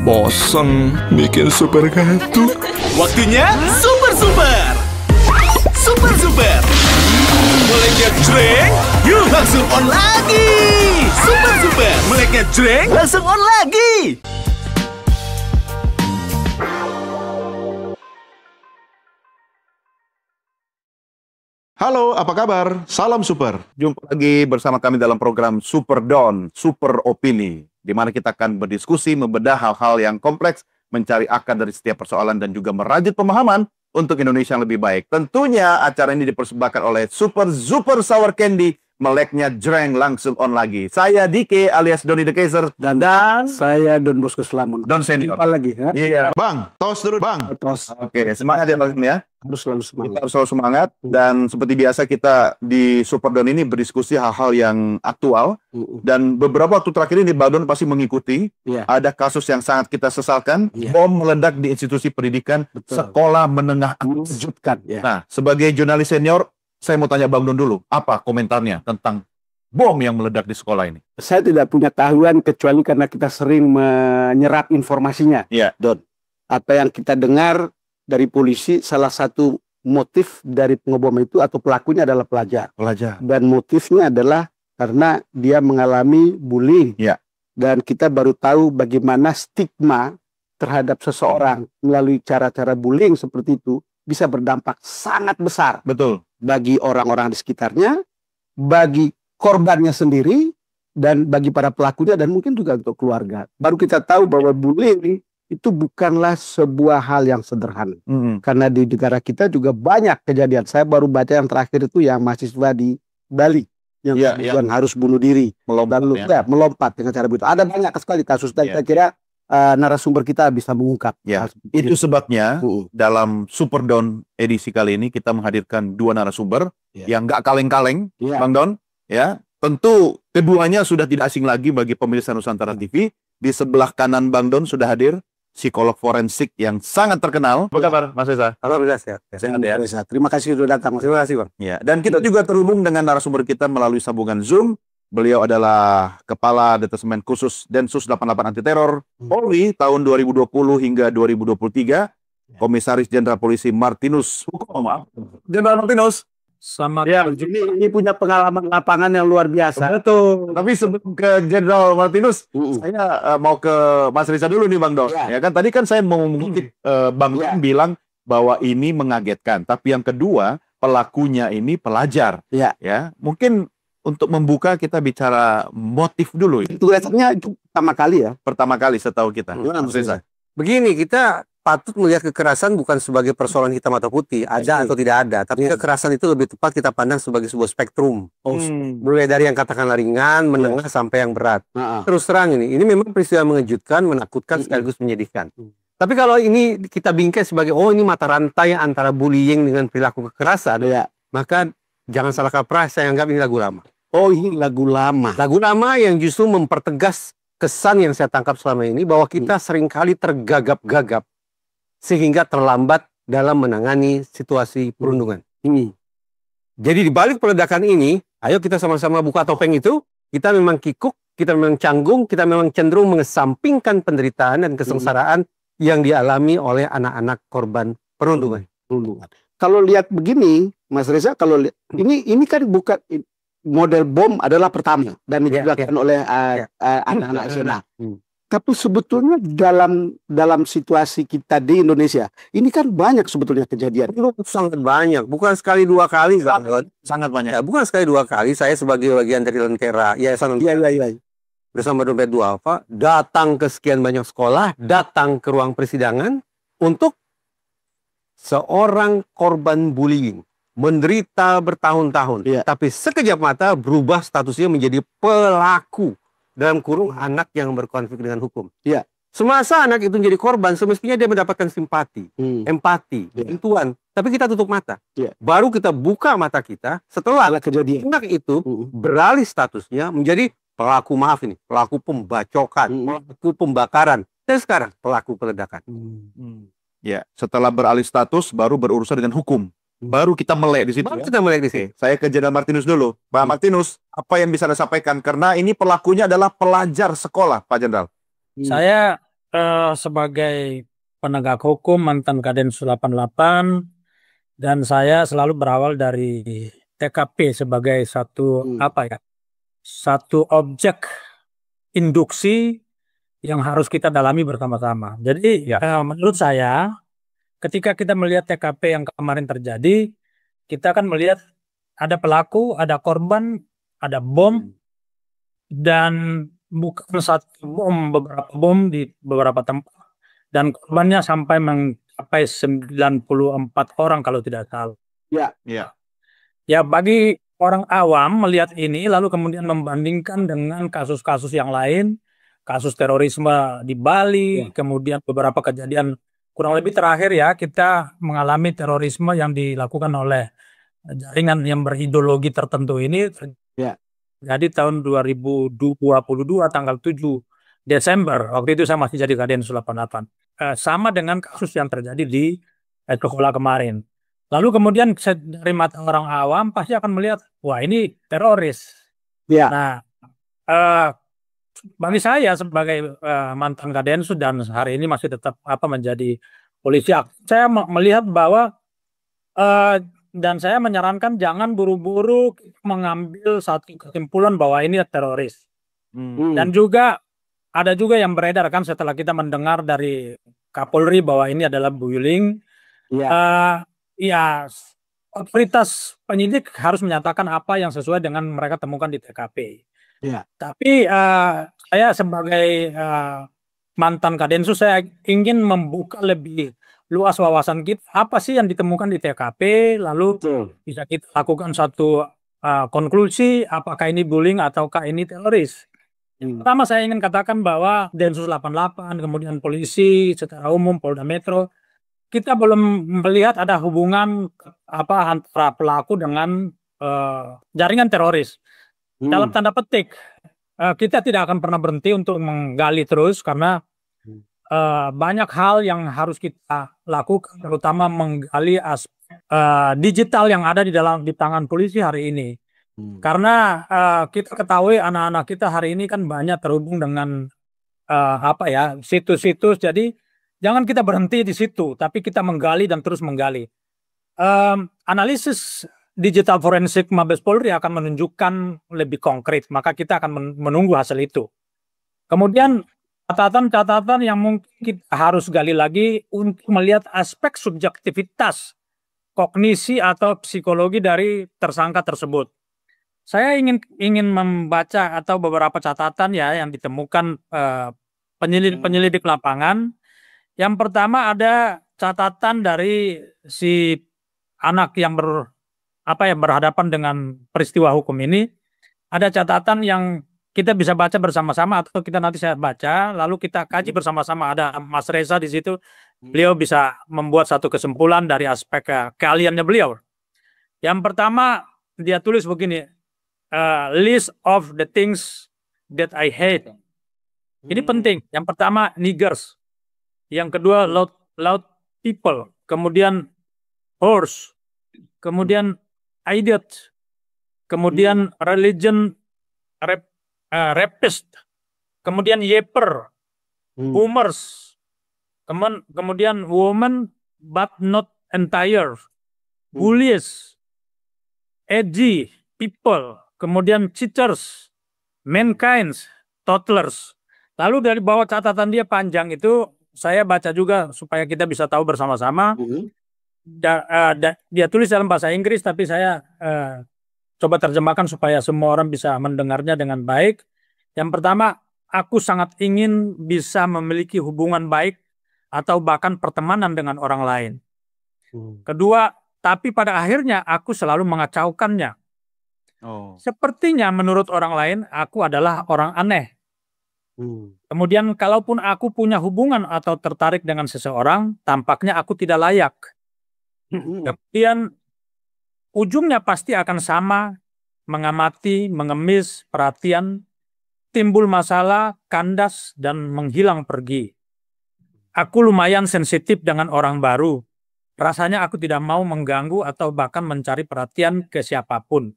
Bosen bikin super kartu. Waktunya super. Meleknya jreng, yuk langsung on lagi. Super. Meleknya jreng, langsung on lagi. Halo, apa kabar? Salam Super. Jumpa lagi bersama kami dalam program Super Don, Super Opini, di mana kita akan berdiskusi, membedah hal-hal yang kompleks, mencari akar dari setiap persoalan dan juga merajut pemahaman untuk Indonesia yang lebih baik. Tentunya acara ini dipersembahkan oleh Super Sour Candy, meleknya jreng langsung on lagi. Saya Dike alias Doni The Kaiser Dan saya Don Bosco Slamun. Don Senior. Jumpa lagi ya. Iya, Bang. Tos dulu, Bang. Tos. Oke, semangat ya Bang ya. Harus selalu Kita semangat. harus selalu semangat dan seperti biasa kita di Super Don ini berdiskusi hal-hal yang aktual dan beberapa waktu terakhir ini Bang Don pasti mengikuti. Iya. Ada kasus yang sangat kita sesalkan, Iya. bom meledak di institusi pendidikan Betul. sekolah menengah atas. Mengejutkan ya. Nah, sebagai jurnalis senior, saya mau tanya Bang Don dulu, apa komentarnya tentang bom yang meledak di sekolah ini? Saya tidak punya tahuan kecuali karena kita sering menyerap informasinya. Iya. Don. Apa yang kita dengar dari polisi, salah satu motif dari pengebom itu atau pelakunya adalah pelajar. Pelajar. Dan motifnya adalah karena dia mengalami bullying. Ya. Dan kita baru tahu bagaimana stigma terhadap seseorang melalui cara-cara bullying seperti itu bisa berdampak sangat besar Betul. bagi orang-orang di sekitarnya, bagi korbannya sendiri, dan bagi para pelakunya, dan mungkin juga untuk keluarga. Baru kita tahu bahwa bullying itu bukanlah sebuah hal yang sederhana. Karena di negara kita juga banyak kejadian. Saya baru baca yang terakhir itu yang mahasiswa di Bali yang Ya, kemudian harus bunuh diri, Melompat lalu ya. melompat dengan cara begitu. Ada banyak sekali kasus dan Ya. saya kira narasumber kita bisa mengungkap. Ya, hal seperti itu sebabnya itu. dalam Super Don edisi kali ini kita menghadirkan dua narasumber Ya. yang nggak kaleng-kaleng, Ya. Bang Don. Ya, tentu keduanya sudah tidak asing lagi bagi pemirsa Nusantara TV. Di sebelah kanan Bang Don sudah hadir psikolog forensik yang sangat terkenal. Apa kabar, Mas Reza? Alhamdulillah sehat. Sehat ya? Terima kasih sudah datang. Terima kasih Bang. Ya, dan kita juga terhubung dengan narasumber kita melalui sambungan Zoom. Beliau adalah Kepala Detesemen Khusus Densus 88 Anti Teror Polri tahun 2020 hingga 2023. Komisaris Jenderal Polisi Martinus Jenderal Martinus. Sama Ya, Ini punya pengalaman lapangan yang luar biasa. betul. Tapi sebelum ke Jenderal Martinus, Mm-mm. saya mau ke Mas Riza dulu nih, Bang Don. Ya. Ya kan tadi kan saya mau mengutip Bang Ya. Don bilang bahwa ini mengagetkan. Tapi yang kedua, pelakunya ini pelajar. Ya. Ya, mungkin untuk membuka kita bicara motif dulu. Tugasnya itu pertama kali ya. Pertama kali setahu kita. Gimana, Mas Mas Riza? Begini, kita patut melihat kekerasan bukan sebagai persoalan hitam atau putih, ada atau tidak ada. Tapi kekerasan itu lebih tepat kita pandang sebagai sebuah spektrum. Mulai dari yang katakanlah ringan, menengah, sampai yang berat. Terus terang ini memang peristiwa mengejutkan, menakutkan, sekaligus menyedihkan. Tapi kalau ini kita bingkai sebagai, oh ini mata rantai antara bullying dengan perilaku kekerasan, Ya. maka jangan salah kaprah, saya anggap ini lagu lama. Oh, ini lagu lama. Lagu lama yang justru mempertegas kesan yang saya tangkap selama ini bahwa kita seringkali tergagap-gagap sehingga terlambat dalam menangani situasi perundungan. Jadi di balik peledakan ini, ayo kita sama-sama buka topeng itu, kita memang kikuk, kita memang canggung, kita memang cenderung mengesampingkan penderitaan dan kesengsaraan yang dialami oleh anak-anak korban perundungan. Kalau lihat begini, Mas Reza, kalau ini kan bukan model bom adalah pertama dan dilakukan oleh anak-anak SMA. Tapi sebetulnya dalam situasi kita di Indonesia, ini kan banyak sebetulnya kejadian. Itu sangat banyak, bukan sekali dua kali, Sangat banyak. ya, bukan sekali dua kali. Saya sebagai bagian dari Lentera, Yayasan Lentera, bersama Dompet Duafa, datang ke sekian banyak sekolah, datang ke ruang persidangan untuk seorang korban bullying, menderita bertahun-tahun, tapi sekejap mata berubah statusnya menjadi pelaku, dalam kurung anak yang berkonflik dengan hukum. Semasa anak itu menjadi korban, semestinya dia mendapatkan simpati, empati, bantuan. Tapi kita tutup mata. Baru kita buka mata kita setelah kejadian anak itu beralih statusnya menjadi pelaku, maaf ini, pelaku pembacokan, pelaku pembakaran, dan sekarang pelaku peledakan. Ya, setelah beralih status baru berurusan dengan hukum. Baru kita melek di situ. Baru kita melek di sini. Saya ke Jenderal Martinus dulu. Pak Martinus, apa yang bisa Anda sampaikan? Karena ini pelakunya adalah pelajar sekolah, Pak Jenderal. Saya sebagai penegak hukum mantan Kadensus 88 dan saya selalu berawal dari TKP sebagai satu satu objek induksi yang harus kita dalami bersama-sama. Jadi menurut saya ketika kita melihat TKP yang kemarin terjadi, kita akan melihat ada pelaku, ada korban, ada bom, dan bukan satu bom, beberapa bom di beberapa tempat. Dan korbannya sampai mencapai 94 orang kalau tidak salah. Ya, bagi orang awam melihat ini lalu kemudian membandingkan dengan kasus-kasus yang lain, kasus terorisme di Bali, kemudian beberapa kejadian kurang lebih terakhir ya, kita mengalami terorisme yang dilakukan oleh jaringan yang berideologi tertentu ini. Jadi tahun 2022 tanggal 7 Desember, waktu itu saya masih jadi Kadensus 88. Sama dengan kasus yang terjadi di Kokola kemarin. Lalu kemudian dari mata orang awam pasti akan melihat, wah ini teroris. Nah, bagi saya sebagai mantan Kadensus dan hari ini masih tetap menjadi polisi, saya melihat bahwa dan saya menyarankan jangan buru-buru mengambil satu kesimpulan bahwa ini teroris. Dan juga ada juga yang beredar kan setelah kita mendengar dari Kapolri bahwa ini adalah bullying. Ya, otoritas penyidik harus menyatakan apa yang sesuai dengan mereka temukan di TKP. Tapi saya sebagai mantan Kadensus, saya ingin membuka lebih luas wawasan kita. Apa sih yang ditemukan di TKP, lalu bisa kita lakukan satu konklusi, apakah ini bullying ataukah ini teroris. Pertama saya ingin katakan bahwa Densus 88, kemudian polisi secara umum, Polda Metro, kita belum melihat ada hubungan antara pelaku dengan jaringan teroris. Dalam tanda petik, kita tidak akan pernah berhenti untuk menggali terus karena banyak hal yang harus kita lakukan, terutama menggali aspek digital yang ada di tangan polisi hari ini. Karena kita ketahui anak-anak kita hari ini kan banyak terhubung dengan situs-situs. Jadi jangan kita berhenti di situ, tapi kita menggali dan terus menggali. Analisis digital forensik Mabes Polri akan menunjukkan lebih konkret, maka kita akan menunggu hasil itu. Kemudian catatan-catatan yang mungkin kita harus gali lagi untuk melihat aspek subjektivitas kognisi atau psikologi dari tersangka tersebut. Saya ingin membaca atau beberapa catatan ya yang ditemukan penyelidik lapangan. Yang pertama ada catatan dari si anak yang berhadapan dengan peristiwa hukum ini. Ada catatan yang kita bisa baca bersama-sama atau saya baca lalu kita kaji bersama-sama. Ada Mas Reza di situ. Beliau bisa membuat satu kesimpulan dari aspek keahliannya beliau. Yang pertama dia tulis begini, list of the things that I hate. Ini penting. Yang pertama niggers. Yang kedua loud people. Kemudian horse. Kemudian idiot. Kemudian religion rapist. Kemudian yeper. Boomers. Kemudian woman but not entire. Bullies. Edgy people. Kemudian cheaters. Mankind. Toddlers. Lalu dari bawah catatan dia panjang itu saya baca juga supaya kita bisa tahu bersama-sama. Dia tulis dalam bahasa Inggris tapi saya coba terjemahkan supaya semua orang bisa mendengarnya dengan baik. Yang pertama, aku sangat ingin bisa memiliki hubungan baik atau bahkan pertemanan dengan orang lain. Kedua, tapi pada akhirnya aku selalu mengacaukannya. Sepertinya menurut orang lain aku adalah orang aneh. Kemudian kalaupun aku punya hubungan atau tertarik dengan seseorang, tampaknya aku tidak layak. Kemudian ujungnya pasti akan sama, mengamati, mengemis, perhatian, timbul masalah, kandas, dan menghilang pergi. Aku lumayan sensitif dengan orang baru. Rasanya aku tidak mau mengganggu atau bahkan mencari perhatian ke siapapun.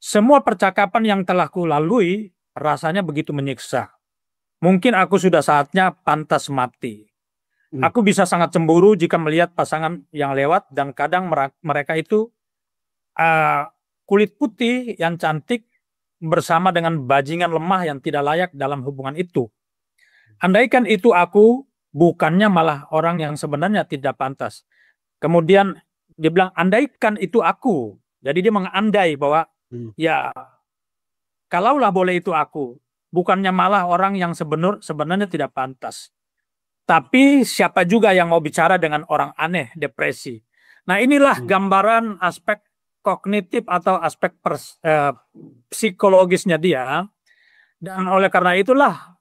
Semua percakapan yang telah kulalui rasanya begitu menyiksa. mungkin aku sudah saatnya pantas mati. Aku bisa sangat cemburu jika melihat pasangan yang lewat dan kadang mereka itu kulit putih yang cantik bersama dengan bajingan lemah yang tidak layak dalam hubungan itu. Andaikan itu aku, bukannya malah orang yang sebenarnya tidak pantas. Kemudian dia bilang, andaikan itu aku. Jadi dia mengandai bahwa ya kalaulah boleh itu aku, bukannya malah orang yang sebenarnya tidak pantas. Tapi siapa juga yang mau bicara dengan orang aneh, depresi. Nah inilah gambaran aspek kognitif atau aspek psikologisnya dia. Dan oleh karena itulah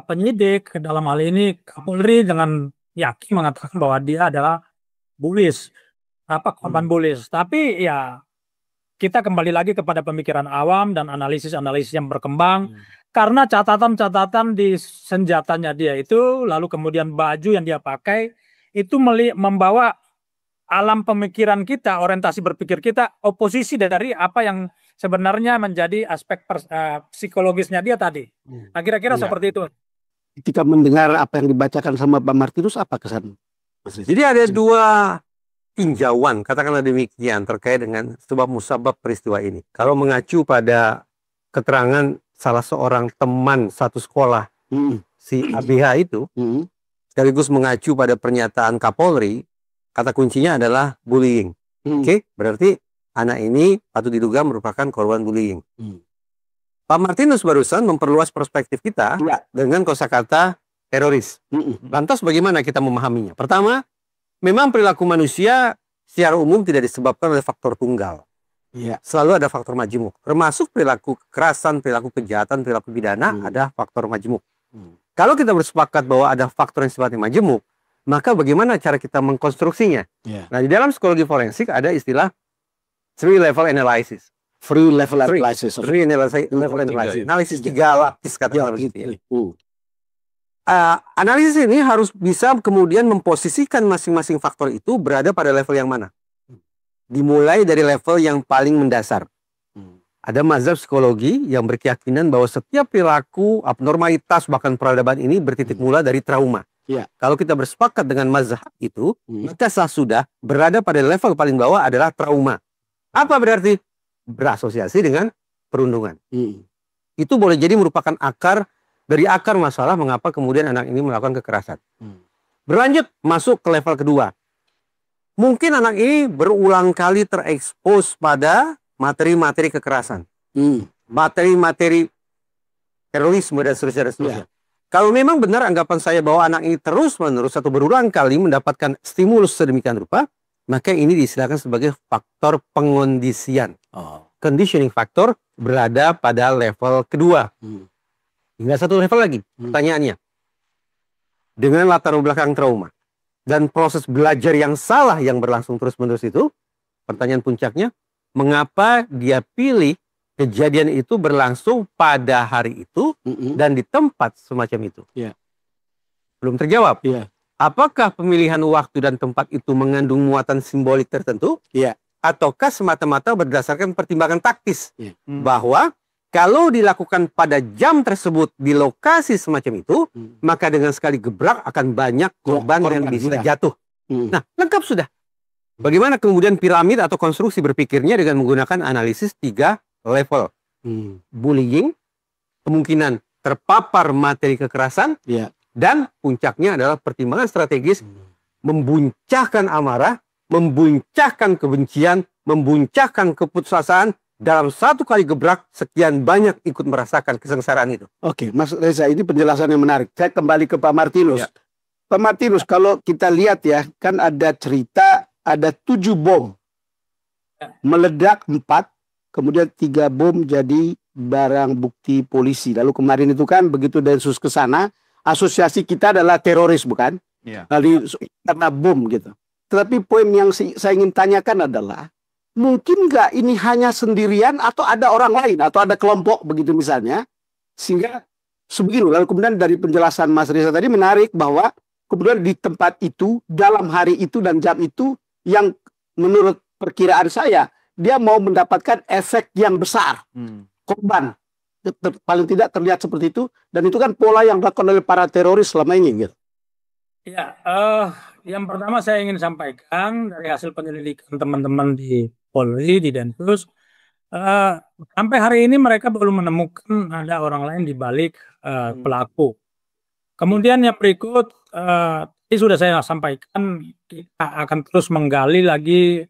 penyidik dalam hal ini Kapolri dengan yakin mengatakan bahwa dia adalah bullies, korban bullies. Tapi ya kita kembali lagi kepada pemikiran awam dan analisis-analisis yang berkembang. Karena catatan-catatan di senjatanya dia itu, lalu kemudian baju yang dia pakai, itu membawa alam pemikiran kita, orientasi berpikir kita, oposisi dari apa yang sebenarnya menjadi aspek psikologisnya dia tadi. Nah kira-kira seperti itu. Ketika mendengar apa yang dibacakan sama Pak Martinus, apa kesan? Jadi ada dua tinjauan, katakanlah demikian, terkait dengan sebab musabab peristiwa ini. Kalau mengacu pada keterangan salah seorang teman satu sekolah, si ABH itu, sekaligus mengacu pada pernyataan Kapolri, kata kuncinya adalah bullying. Oke, berarti anak ini patut diduga merupakan korban bullying. Pak Martinus barusan memperluas perspektif kita dengan kosakata teroris. Lantas bagaimana kita memahaminya? Pertama, memang perilaku manusia secara umum tidak disebabkan oleh faktor tunggal. Selalu ada faktor majemuk, termasuk perilaku kekerasan, perilaku kejahatan, perilaku pidana, ada faktor majemuk. Kalau kita bersepakat bahwa ada faktor yang sifatnya majemuk, maka bagaimana cara kita mengkonstruksinya? Nah, di dalam psikologi forensik ada istilah three level analysis. Analisis tiga lapis, katakanlah begitu ya. Analisis ini harus bisa kemudian memposisikan masing-masing faktor itu berada pada level yang mana. Dimulai dari level yang paling mendasar. Ada mazhab psikologi yang berkeyakinan bahwa setiap perilaku, abnormalitas, bahkan peradaban ini bertitik mula dari trauma. Kalau kita bersepakat dengan mazhab itu, maka sudah berada pada level paling bawah adalah trauma. Apa berarti? Berasosiasi dengan perundungan. Itu boleh jadi merupakan akar masalah mengapa kemudian anak ini melakukan kekerasan. Berlanjut, masuk ke level kedua. Mungkin anak ini berulang kali terekspos pada materi-materi kekerasan. Materi-materi terorisme dan seterusnya. Kalau memang benar anggapan saya bahwa anak ini terus-menerus atau berulang kali mendapatkan stimulus sedemikian rupa, maka ini diistilahkan sebagai faktor pengondisian. Conditioning factor berada pada level kedua. Hingga satu level lagi, pertanyaannya. Dengan latar belakang trauma dan proses belajar yang salah yang berlangsung terus-menerus itu, pertanyaan puncaknya, mengapa dia pilih kejadian itu berlangsung pada hari itu dan di tempat semacam itu? Belum terjawab. Apakah pemilihan waktu dan tempat itu mengandung muatan simbolik tertentu? Ataukah semata-mata berdasarkan pertimbangan taktis? Bahwa kalau dilakukan pada jam tersebut di lokasi semacam itu, maka dengan sekali gebrak akan banyak korban yang bisa jatuh. Nah, lengkap sudah. Bagaimana kemudian piramid atau konstruksi berpikirnya dengan menggunakan analisis 3 level. Bullying, kemungkinan terpapar materi kekerasan, dan puncaknya adalah pertimbangan strategis membuncahkan amarah, membuncahkan kebencian, membuncahkan keputusasaan. Dalam satu kali gebrak, sekian banyak ikut merasakan kesengsaraan itu. Oke, Mas Reza, ini penjelasan yang menarik. Saya kembali ke Pak Martinus. Pak Martinus, kalau kita lihat ya, kan ada cerita, ada 7 bom. Meledak 4, kemudian 3 bom jadi barang bukti polisi. Lalu kemarin itu kan, begitu Densus ke sana, asosiasi kita adalah teroris, bukan? Lalu karena bom gitu. Tetapi poin yang saya ingin tanyakan adalah, mungkin nggak ini hanya sendirian atau ada orang lain atau ada kelompok begitu misalnya, sehingga sebegini. Lalu kemudian dari penjelasan Mas Reza tadi menarik bahwa kemudian di tempat itu, dalam hari itu dan jam itu, yang menurut perkiraan saya dia mau mendapatkan efek yang besar, korban paling tidak terlihat seperti itu, dan itu kan pola yang dilakukan oleh para teroris selama ini gitu. Ya, yang pertama saya ingin sampaikan dari hasil penyelidikan teman-teman di Polri, di Densus, sampai hari ini mereka belum menemukan ada orang lain di balik pelaku. Kemudian yang berikut, tadi sudah saya sampaikan, kita akan terus menggali lagi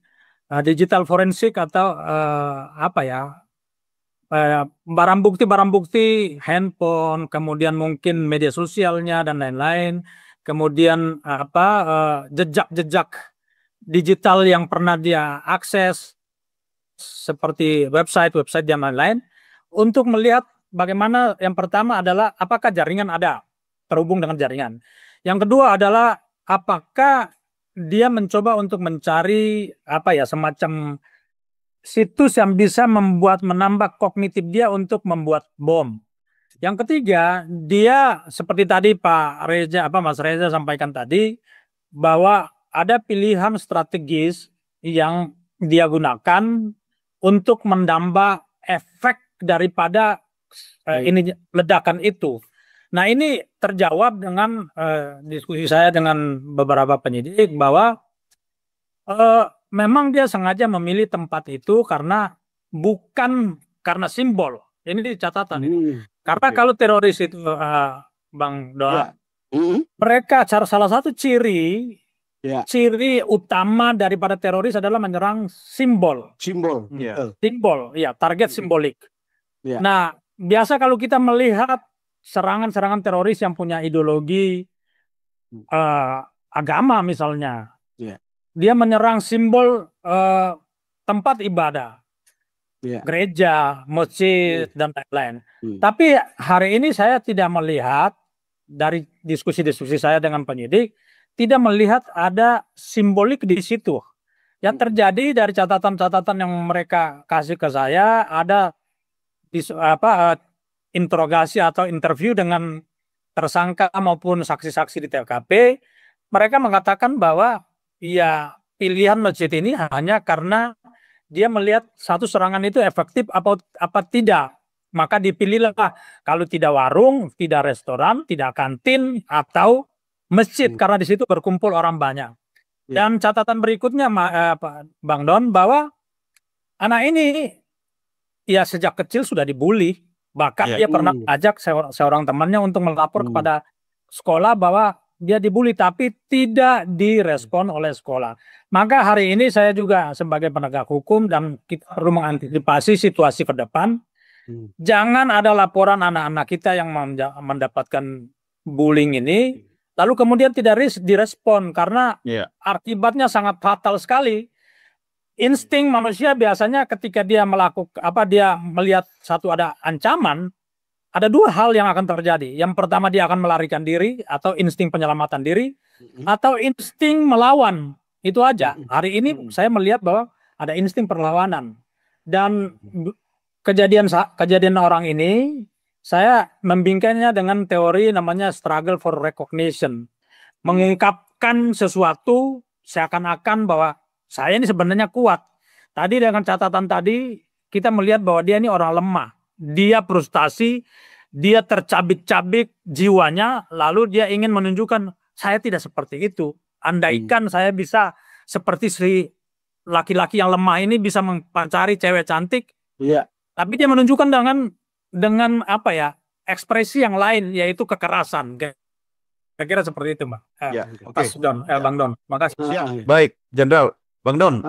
digital forensik atau barang bukti handphone, kemudian mungkin media sosialnya dan lain-lain, kemudian jejak-jejak digital yang pernah dia akses seperti website dan lain-lain, untuk melihat bagaimana. Yang pertama adalah apakah jaringan ada terhubung dengan jaringan. Yang kedua adalah apakah dia mencoba untuk mencari semacam situs yang bisa menambah kognitif dia untuk membuat bom. Yang ketiga, dia seperti tadi Mas Reza sampaikan tadi, bahwa ada pilihan strategis yang dia gunakan untuk menambah efek daripada ledakan itu. Nah, ini terjawab dengan diskusi saya dengan beberapa penyidik bahwa memang dia sengaja memilih tempat itu bukan karena simbol. Ini catatan. Karena kalau teroris itu, Bang Doa, mereka salah satu ciri utama daripada teroris adalah menyerang simbol. Simbol, target simbolik. Nah, biasa kalau kita melihat serangan-serangan teroris yang punya ideologi agama misalnya, dia menyerang simbol tempat ibadah, gereja, masjid, dan lain-lain. Tapi hari ini saya tidak melihat, dari diskusi-diskusi saya dengan penyidik, tidak melihat ada simbolik di situ. Yang terjadi dari catatan-catatan yang mereka kasih ke saya, ada interogasi atau interview dengan tersangka maupun saksi-saksi di TKP, mereka mengatakan bahwa pilihan masjid ini hanya karena dia melihat satu serangan itu efektif apa tidak. Maka dipilihlah, kalau tidak warung, tidak restoran, tidak kantin, atau masjid, karena di situ berkumpul orang banyak. Dan catatan berikutnya, Bang Don, bahwa anak ini sejak kecil sudah dibully. Bahkan dia pernah ajak seorang temannya untuk melapor kepada sekolah bahwa dia dibully, tapi tidak direspon oleh sekolah. Maka hari ini saya juga sebagai penegak hukum, dan kita perlu mengantisipasi situasi ke depan. Jangan ada laporan anak-anak kita yang mendapatkan bullying ini, lalu kemudian tidak direspon, karena akibatnya sangat fatal sekali. Insting manusia biasanya ketika dia dia melihat ada ancaman, ada dua hal yang akan terjadi. Yang pertama, dia akan melarikan diri atau insting penyelamatan diri, atau insting melawan. Itu aja. Hari ini saya melihat bahwa ada insting perlawanan. Dan kejadian orang ini saya membingkainya dengan teori namanya struggle for recognition. Mengungkapkan sesuatu seakan-akan bahwa saya ini sebenarnya kuat. Tadi dengan catatan tadi, kita melihat bahwa dia ini orang lemah. Dia frustasi, dia tercabik-cabik jiwanya, lalu dia ingin menunjukkan, saya tidak seperti itu. Andaikan saya bisa seperti si laki-laki yang lemah ini, bisa mencari cewek cantik. Tapi dia menunjukkan dengan ekspresi yang lain, yaitu kekerasan. Kira-kira seperti itu, Mbak. Bang Don, makasih. Baik, Jenderal. Bang Don,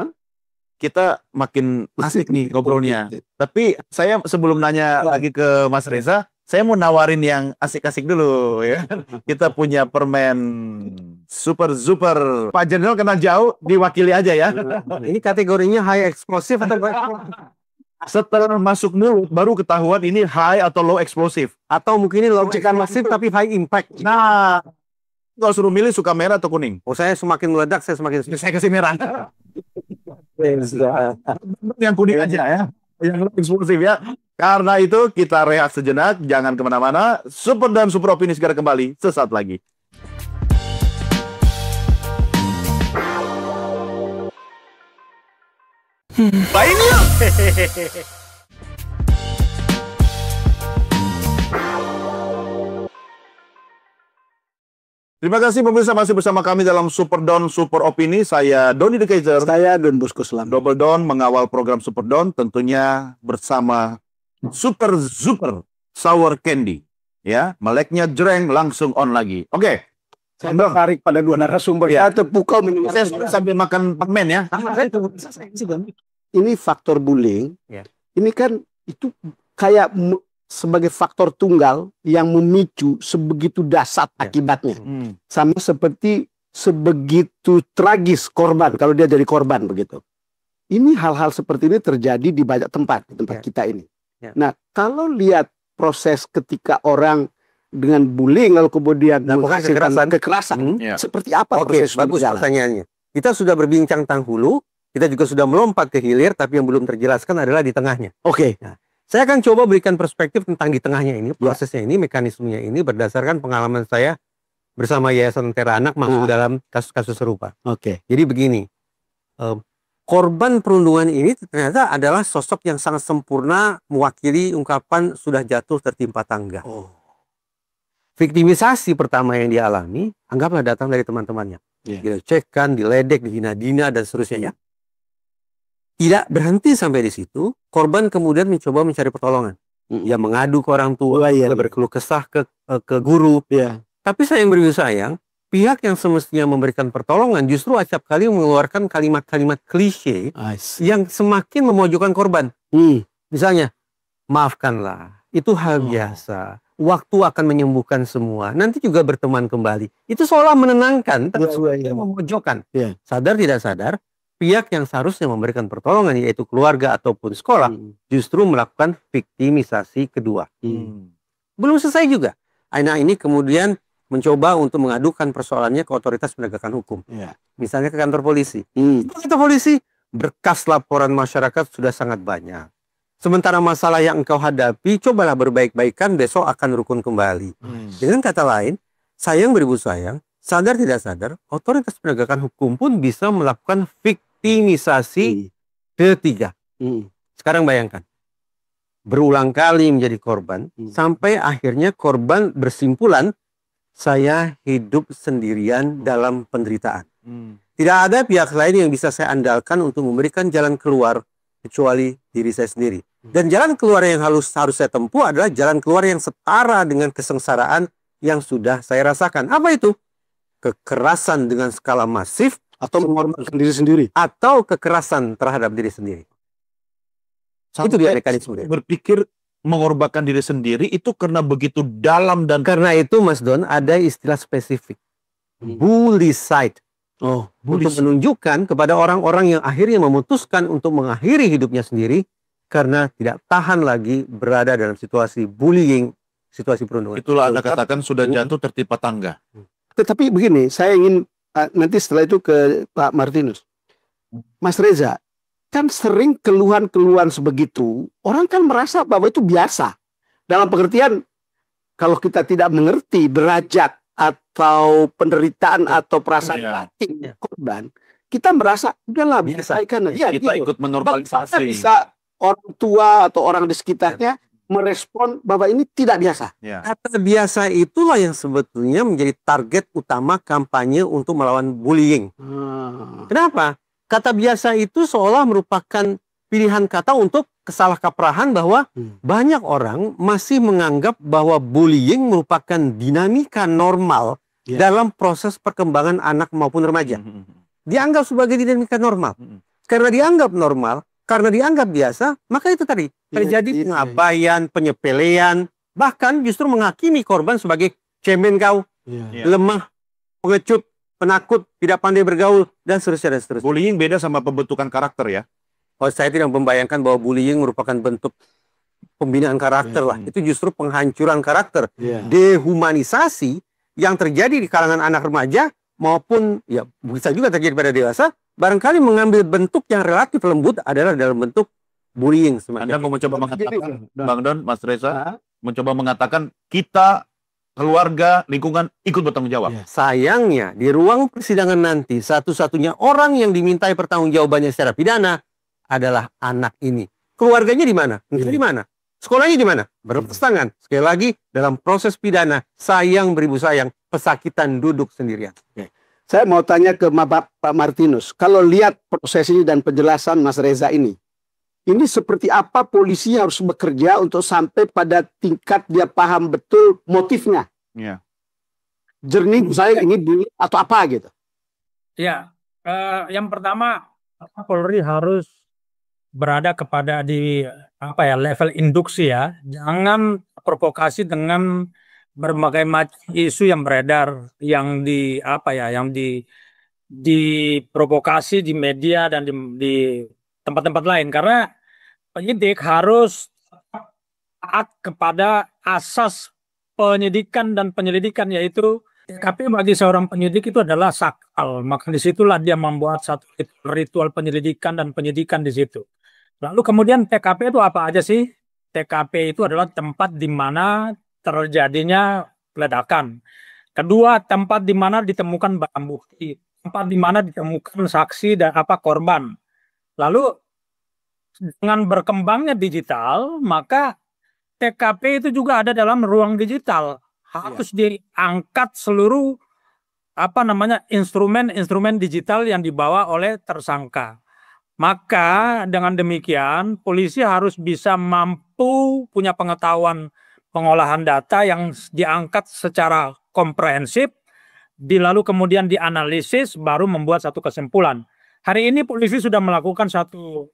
kita makin asik nih ngobrolnya. Tapi saya sebelum nanya lagi ke Mas Reza, saya mau nawarin yang asik-asik dulu ya. Kita punya permen super. Pak Jenderal kena jauh, diwakili aja ya. Ini kategorinya high explosive atau setelah masuk mulut baru ketahuan ini high atau low explosive. Atau mungkin ini low masif tapi high impact. Nah, kalau suruh milih suka merah atau kuning? Oh, saya semakin meledak, saya kasih merah. Yang kuning aja ya, yang eksplosif ya. Karena itu kita rehat sejenak, jangan kemana-mana. Super dan Super Opini segera kembali sesaat lagi. Main yuk! Terima kasih pemirsa, masih bersama kami dalam Super Don Super Opini. Saya Doni The Kaiser. Saya Don Bosco Slam. Double Don mengawal program Super Don tentunya bersama Super Sour Candy. Ya, meleknya jreng langsung on lagi. Oke. Saya tertarik pada dua narasumber. Ya. Saya terpukau mendengar. Saya sambil makan permen ya. Ini faktor bullying. Ya. Ini kan itu kayak sebagai faktor tunggal yang memicu sebegitu dahsyat akibatnya. Sama seperti sebegitu tragis korban kalau dia jadi korban begitu. Ini hal-hal seperti ini terjadi di banyak tempat di tempat kita ini. Nah, kalau lihat proses ketika orang dengan bullying lalu kemudian menghasilkan kekerasan, seperti apa Oke, proses bagus berjalan? pertanyaannya. Kita sudah berbincang tentang hulu, kita juga sudah melompat ke hilir, tapi yang belum terjelaskan adalah di tengahnya. Oke. Saya akan coba berikan perspektif tentang di tengahnya ini, prosesnya ini, mekanismenya ini berdasarkan pengalaman saya bersama Yayasan Lentera Anak masuk dalam kasus-kasus serupa. Oke. Jadi begini, korban perundungan ini ternyata adalah sosok yang sangat sempurna mewakili ungkapan sudah jatuh tertimpa tangga. Viktimisasi pertama yang dia alami, anggaplah datang dari teman-temannya. Dilecehkan, diledek, dihina-dina, dan seterusnya. Tidak berhenti sampai di situ, korban kemudian mencoba mencari pertolongan. Dia mengadu ke orang tua, berkeluh kesah ke guru. Tapi sayang beri sayang, pihak yang semestinya memberikan pertolongan justru acap kali mengeluarkan kalimat-kalimat klise yang semakin memojokkan korban. Misalnya, maafkanlah, itu hal biasa. Waktu akan menyembuhkan semua. Nanti juga berteman kembali. Itu seolah menenangkan, tapi memojokkan. Sadar tidak sadar, pihak yang seharusnya memberikan pertolongan yaitu keluarga ataupun sekolah justru melakukan viktimisasi kedua. Belum selesai juga. Nah, ini kemudian mencoba untuk mengadukan persoalannya ke otoritas penegakan hukum. Misalnya ke kantor polisi. Kantor polisi, berkas laporan masyarakat sudah sangat banyak. Sementara masalah yang engkau hadapi, cobalah berbaik-baikan, besok akan rukun kembali. Dengan kata lain, sayang beribu sayang, sadar tidak sadar, otoritas penegakan hukum pun bisa melakukan viktimisasi ketiga. Sekarang bayangkan, berulang kali menjadi korban, sampai akhirnya korban bersimpulan, saya hidup sendirian dalam penderitaan. Tidak ada pihak lain yang bisa saya andalkan untuk memberikan jalan keluar, kecuali diri saya sendiri. Dan jalan keluar yang harus saya tempuh adalah jalan keluar yang setara dengan kesengsaraan yang sudah saya rasakan. Apa itu? Kekerasan dengan skala masif, Atau mengorbankan diri sendiri. atau kekerasan terhadap diri sendiri. Itu dia mekanisme. Berpikir mengorbankan diri sendiri itu karena begitu dalam dan Karena itu Mas Don, ada istilah spesifik. Bullycide. Untuk menunjukkan kepada orang-orang yang akhirnya memutuskan untuk mengakhiri hidupnya sendiri karena tidak tahan lagi berada dalam situasi bullying, situasi perundungan. itulah Anda katakan sudah jatuh tertimpa tangga. Tetapi begini, saya ingin nanti setelah itu ke Pak Martinus. Mas Reza, kan sering keluhan-keluhan sebegitu, orang kan merasa bahwa itu biasa. Dalam pengertian, kalau kita tidak mengerti derajat atau penderitaan atau perasaan batin korban, kita merasa udahlah biasa kan. Ya, Kita gitu. ikut menormalisasi. Bisa orang tua atau orang di sekitarnya merespon bahwa ini tidak biasa. Kata biasa itulah yang sebetulnya menjadi target utama kampanye untuk melawan bullying. Kenapa? Kata biasa itu seolah merupakan pilihan kata untuk kesalahkaprahan bahwa banyak orang masih menganggap bahwa bullying merupakan dinamika normal dalam proses perkembangan anak maupun remaja. Dianggap sebagai dinamika normal. Karena dianggap normal, karena dianggap biasa, maka itu tadi terjadi pengabaian, penyepelean, bahkan justru menghakimi korban sebagai cemen kau, lemah, pengecut, penakut, tidak pandai bergaul, dan seterusnya dan seterusnya. Bullying beda sama pembentukan karakter ya. Oh, saya tidak membayangkan bahwa bullying merupakan bentuk pembinaan karakter lah. Itu justru penghancuran karakter. Dehumanisasi yang terjadi di kalangan anak remaja maupun ya bisa juga terjadi pada dewasa, barangkali mengambil bentuk yang relatif lembut adalah dalam bentuk bullying. Anda mau mencoba mengatakan, Bang Don, Mas Reza, mencoba mengatakan kita, keluarga, lingkungan ikut bertanggung jawab. Sayangnya di ruang persidangan nanti satu-satunya orang yang dimintai pertanggungjawabannya secara pidana adalah anak ini. Keluarganya di mana? Di mana? Sekolahnya di mana? Berlepas tangan. Sekali lagi, dalam proses pidana, sayang beribu sayang, pesakitan duduk sendirian. Saya mau tanya ke Pak Martinus, kalau lihat proses ini dan penjelasan Mas Reza ini seperti apa polisi harus bekerja untuk sampai pada tingkat dia paham betul motifnya? Iya. Jernih, misalnya ini dulu atau apa gitu? Ya, yang pertama Polri harus berada kepada di level induksi ya. Jangan provokasi dengan berbagai macam isu yang beredar, yang diprovokasi di media dan di tempat-tempat lain, karena penyidik harus taat kepada asas penyidikan dan penyelidikan, yaitu TKP bagi seorang penyidik itu adalah sakral. Maka disitulah dia membuat satu ritual penyelidikan dan penyidikan di situ. Lalu kemudian TKP itu apa aja sih? TKP itu adalah tempat di mana terjadinya ledakan. Kedua, tempat di mana ditemukan barang bukti. Tempat di mana ditemukan saksi dan korban. Lalu dengan berkembangnya digital, maka TKP itu juga ada dalam ruang digital. Harus diangkat seluruh instrumen digital yang dibawa oleh tersangka. Maka dengan demikian polisi harus bisa mampu punya pengetahuan pengolahan data yang diangkat secara komprehensif, lalu kemudian dianalisis baru membuat satu kesimpulan. Hari ini polisi sudah melakukan satu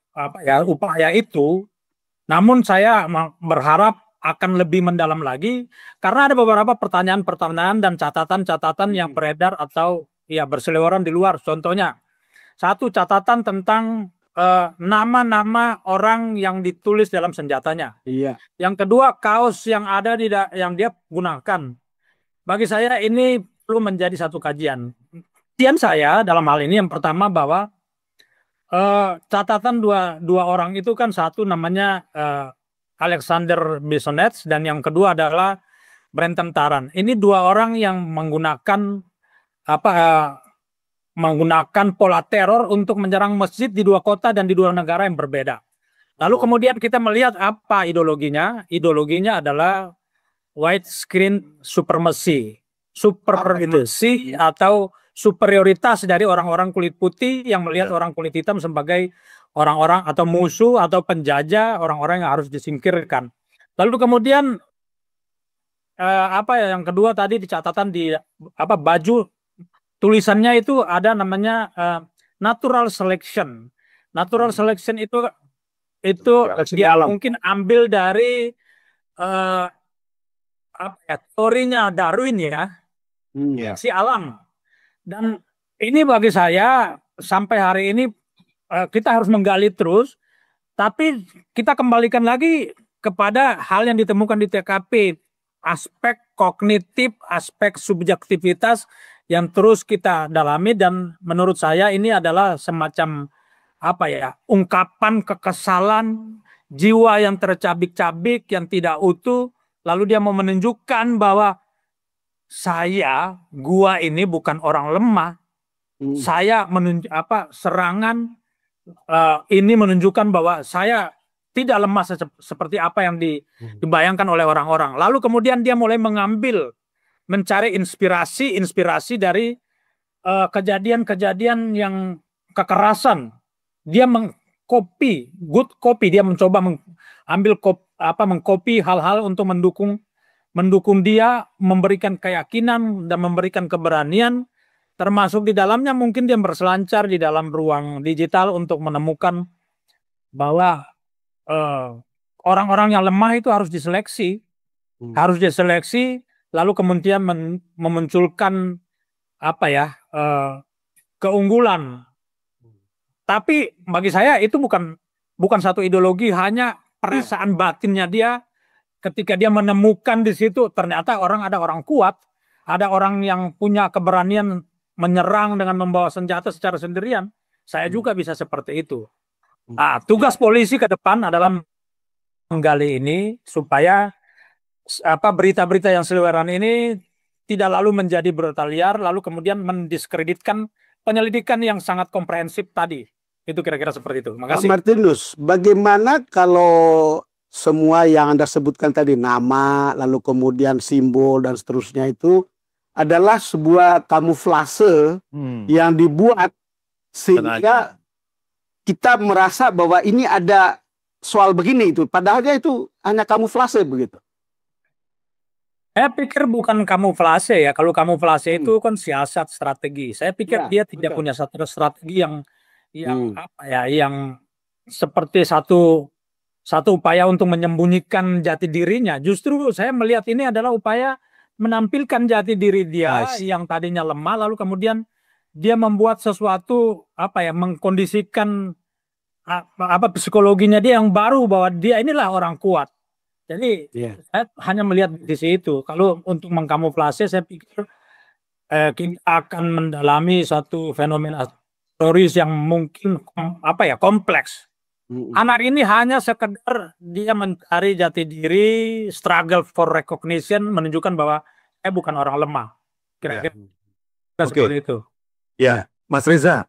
upaya itu, namun saya berharap akan lebih mendalam lagi karena ada beberapa pertanyaan-pertanyaan dan catatan-catatan yang beredar atau berseliweran di luar. Contohnya, satu catatan tentang nama-nama orang yang ditulis dalam senjatanya. Iya. Yang kedua, kaos yang ada yang dia gunakan. Bagi saya ini perlu menjadi satu kajian. Kajian saya dalam hal ini yang pertama bahwa catatan dua orang itu kan, satu namanya Alexander Bissonnette dan yang kedua adalah Brenton Tarrant. Ini dua orang yang menggunakan pola teror untuk menyerang masjid di dua kota dan di dua negara yang berbeda. Lalu kemudian kita melihat apa ideologinya. Ideologinya adalah white screen supremacy. Atau superioritas dari orang-orang kulit putih yang melihat orang kulit hitam sebagai orang-orang atau musuh atau penjajah, orang-orang yang harus disingkirkan. Lalu kemudian yang kedua tadi di catatan di baju tulisannya itu ada namanya natural selection. Natural selection itu dia mungkin ambil dari teorinya Darwin si alam. Dan ini bagi saya sampai hari ini kita harus menggali terus, tapi kita kembalikan lagi kepada hal yang ditemukan di TKP, aspek kognitif, aspek subjektivitas yang terus kita dalami, dan menurut saya ini adalah semacam ungkapan kekesalan, jiwa yang tercabik-cabik, yang tidak utuh, lalu dia mau menunjukkan bahwa gua ini bukan orang lemah. Saya serangan ini menunjukkan bahwa saya tidak lemah seperti apa yang dibayangkan oleh orang-orang. Lalu kemudian dia mulai mencari inspirasi dari kejadian-kejadian yang kekerasan. Dia mengcopy, dia mencoba mengcopy hal-hal untuk mendukung dia, memberikan keyakinan dan memberikan keberanian. Termasuk di dalamnya mungkin dia berselancar di dalam ruang digital untuk menemukan bahwa orang-orang yang lemah itu harus diseleksi. Harus diseleksi, lalu kemudian memunculkan keunggulan. Tapi bagi saya itu bukan satu ideologi, hanya perasaan batinnya dia ketika dia menemukan di situ ternyata ada orang kuat, ada orang yang punya keberanian menyerang dengan membawa senjata secara sendirian. Saya juga bisa seperti itu. Tugas polisi ke depan adalah menggali ini supaya berita-berita yang seliweran ini tidak lalu menjadi berita liar, lalu kemudian mendiskreditkan penyelidikan yang sangat komprehensif tadi. Itu kira-kira seperti itu. Terima kasih. Martinus, bagaimana kalau semua yang Anda sebutkan tadi, nama, lalu kemudian simbol dan seterusnya itu adalah sebuah kamuflase yang dibuat sehingga kita merasa bahwa ini ada soal begini itu. Padahalnya itu hanya kamuflase begitu. Saya pikir bukan kamuflase ya. Kalau kamuflase itu kan siasat, strategi. Saya pikir Ya, dia tidak betul. punya satu strategi yang apa ya, yang seperti satu upaya untuk menyembunyikan jati dirinya. Justru saya melihat ini adalah upaya menampilkan jati diri dia yang tadinya lemah, lalu kemudian dia membuat sesuatu apa ya, mengkondisikan apa psikologinya dia yang baru bahwa dia inilah orang kuat. Jadi saya hanya melihat di situ. Kalau untuk mengkamuflase, saya pikir kita akan mendalami suatu fenomena teroris yang mungkin apa ya, kompleks. Anak ini hanya sekedar dia mencari jati diri, struggle for recognition, menunjukkan bahwa bukan orang lemah. Kira-kira seperti itu. Ya, Mas Reza,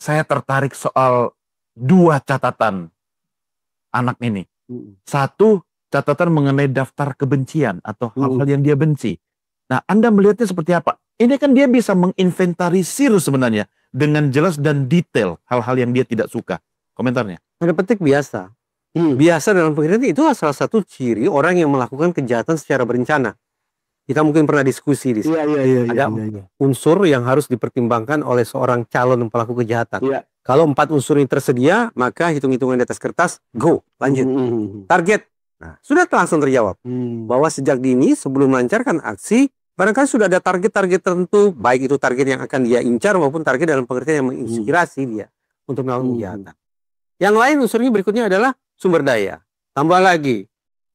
saya tertarik soal dua catatan anak ini. Satu, catatan mengenai daftar kebencian atau hal-hal yang dia benci. Nah, Anda melihatnya seperti apa? Ini kan dia bisa menginventarisir sebenarnya dengan jelas dan detail hal-hal yang dia tidak suka. Komentarnya? Tanda petik biasa. Biasa dalam pengertian itu salah satu ciri orang yang melakukan kejahatan secara berencana. Kita mungkin pernah diskusi di sini. Ada unsur yang harus dipertimbangkan oleh seorang calon pelaku kejahatan. Kalau 4 unsur ini tersedia, maka hitung-hitungan di atas kertas, go, lanjut. Target. Nah, sudah langsung terjawab bahwa sejak dini sebelum melancarkan aksi, barangkali sudah ada target-target tertentu, baik itu target yang akan dia incar maupun target dalam pengertian yang menginspirasi dia untuk melakukan kejahatan. Yang lain unsurnya berikutnya adalah sumber daya, tambah lagi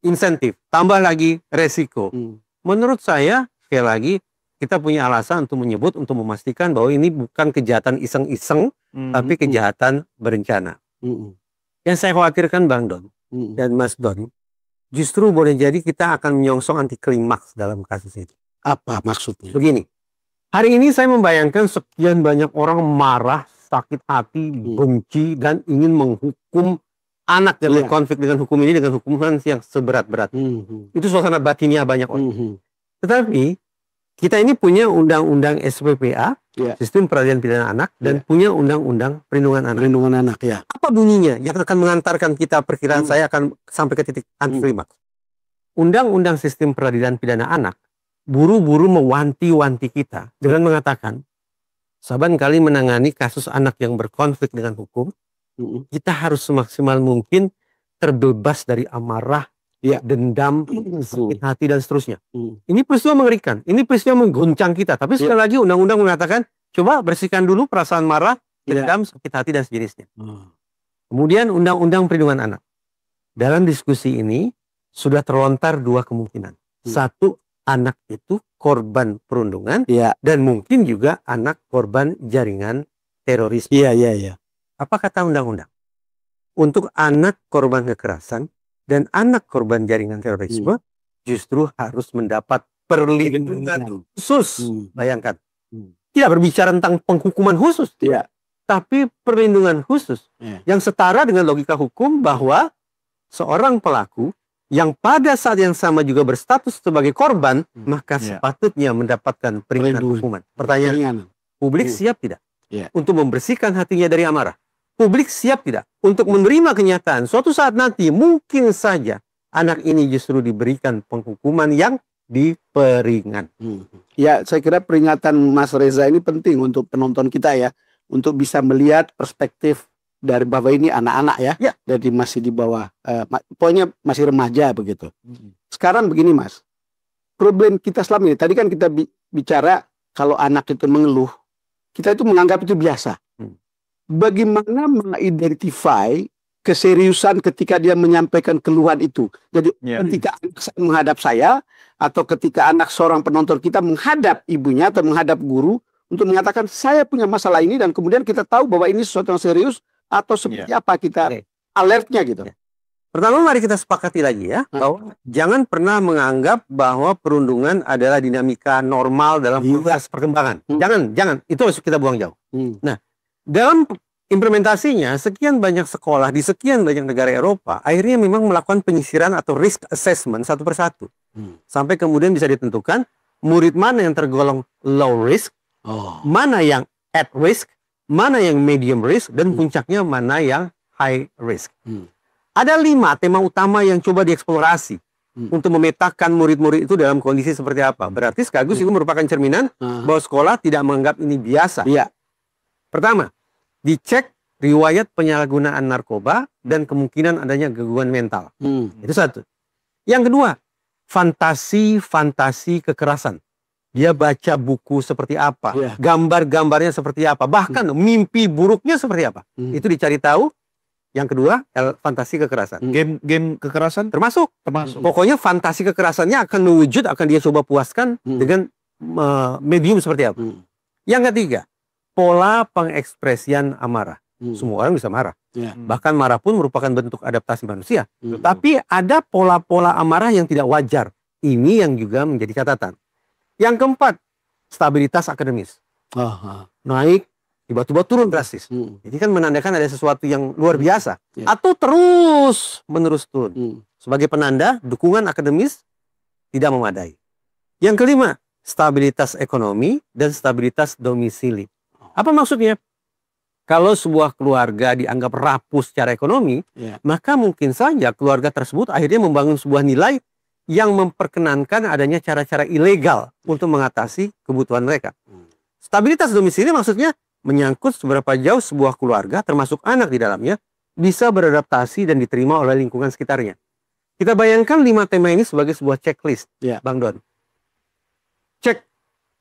insentif, tambah lagi resiko. Menurut saya, sekali lagi, kita punya alasan untuk menyebut, untuk memastikan bahwa ini bukan kejahatan iseng-iseng, tapi kejahatan berencana. Yang saya khawatirkan Bang Don dan Mas Don, justru boleh jadi kita akan menyongsong anti klimaks dalam kasus ini. Apa maksudnya? Begini, hari ini saya membayangkan sekian banyak orang marah, sakit hati, benci, dan ingin menghukum anak yang konflik dengan hukum ini dengan hukuman yang seberat-berat. Itu suasana batinnya banyak orang. Tetapi kita ini punya undang-undang SPPA, Sistem Peradilan Pidana Anak, dan punya undang-undang perlindungan anak. Perlindungan anak, Apa bunyinya yang akan mengantarkan kita, perkiraan saya akan sampai ke titik anti klimaks. Undang-undang Sistem Peradilan Pidana Anak buru-buru mewanti-wanti kita dengan mengatakan, saban kali menangani kasus anak yang berkonflik dengan hukum, kita harus semaksimal mungkin terbebas dari amarah, dendam, sakit hati, dan seterusnya. Ini peristiwa mengerikan, ini peristiwa mengguncang kita. Tapi sekali lagi undang-undang mengatakan, coba bersihkan dulu perasaan marah, dendam, sakit hati, dan sejenisnya. Kemudian undang-undang perlindungan anak. Dalam diskusi ini sudah terlontar 2 kemungkinan. Satu, anak itu korban perundungan, dan mungkin juga anak korban jaringan terorisme. Apa kata undang-undang? Untuk anak korban kekerasan dan anak korban jaringan terorisme justru harus mendapat perlindungan khusus. Bayangkan, tidak berbicara tentang penghukuman khusus, tapi perlindungan khusus yang setara dengan logika hukum bahwa seorang pelaku yang pada saat yang sama juga berstatus sebagai korban, maka sepatutnya mendapatkan peringatan hukuman. Pertanyaan, publik siap tidak untuk membersihkan hatinya dari amarah? Publik siap tidak untuk menerima kenyataan suatu saat nanti mungkin saja anak ini justru diberikan penghukuman yang diperingan? Ya, saya kira peringatan Mas Reza ini penting untuk penonton kita ya, untuk bisa melihat perspektif dari bahwa ini anak-anak dari masih di bawah, pokoknya masih remaja begitu. Sekarang begini Mas, problem kita selama ini, tadi kan kita bicara kalau anak itu mengeluh, kita itu menganggap itu biasa. Bagaimana mengidentify keseriusan ketika dia menyampaikan keluhan itu? Jadi ketika anak menghadap saya, atau ketika anak seorang penonton kita menghadap ibunya atau menghadap guru untuk menyatakan saya punya masalah ini, dan kemudian kita tahu bahwa ini sesuatu yang serius, atau seperti apa kita alertnya gitu. Pertama, mari kita sepakati lagi ya, bahwa jangan pernah menganggap bahwa perundungan adalah dinamika normal dalam proses perkembangan. Jangan, itu harus kita buang jauh. Nah, dalam implementasinya sekian banyak sekolah di sekian banyak negara Eropa akhirnya memang melakukan penyisiran atau risk assessment satu persatu. Sampai kemudian bisa ditentukan murid mana yang tergolong low risk, mana yang at risk, mana yang medium risk, dan puncaknya mana yang high risk. Ada 5 tema utama yang coba dieksplorasi untuk memetakan murid-murid itu dalam kondisi seperti apa. Berarti sekaligus itu merupakan cerminan bahwa sekolah tidak menganggap ini biasa. Iya. Pertama, dicek riwayat penyalahgunaan narkoba dan kemungkinan adanya gangguan mental. Itu satu. Yang kedua, fantasi kekerasan. Dia baca buku seperti apa, gambar-gambarnya seperti apa, bahkan mimpi buruknya seperti apa. Itu dicari tahu. Yang kedua, fantasi kekerasan. Game kekerasan Termasuk. Pokoknya fantasi kekerasannya akan mewujud, akan dia coba puaskan dengan medium seperti apa. Yang ketiga, pola pengekspresian amarah. Semua orang bisa marah. Bahkan marah pun merupakan bentuk adaptasi manusia. Tapi ada pola-pola amarah yang tidak wajar. Ini yang juga menjadi catatan. Yang keempat, stabilitas akademis. Naik, tiba-tiba turun drastis. Jadi kan menandakan ada sesuatu yang luar biasa. Atau terus menerus turun. Sebagai penanda, dukungan akademis tidak memadai. Yang kelima, stabilitas ekonomi dan stabilitas domisili. Apa maksudnya? Kalau sebuah keluarga dianggap rapuh secara ekonomi, maka mungkin saja keluarga tersebut akhirnya membangun sebuah nilai yang memperkenankan adanya cara-cara ilegal untuk mengatasi kebutuhan mereka. Stabilitas domisili maksudnya menyangkut seberapa jauh sebuah keluarga, termasuk anak di dalamnya, bisa beradaptasi dan diterima oleh lingkungan sekitarnya. Kita bayangkan 5 tema ini sebagai sebuah checklist, Bang Don. Cek,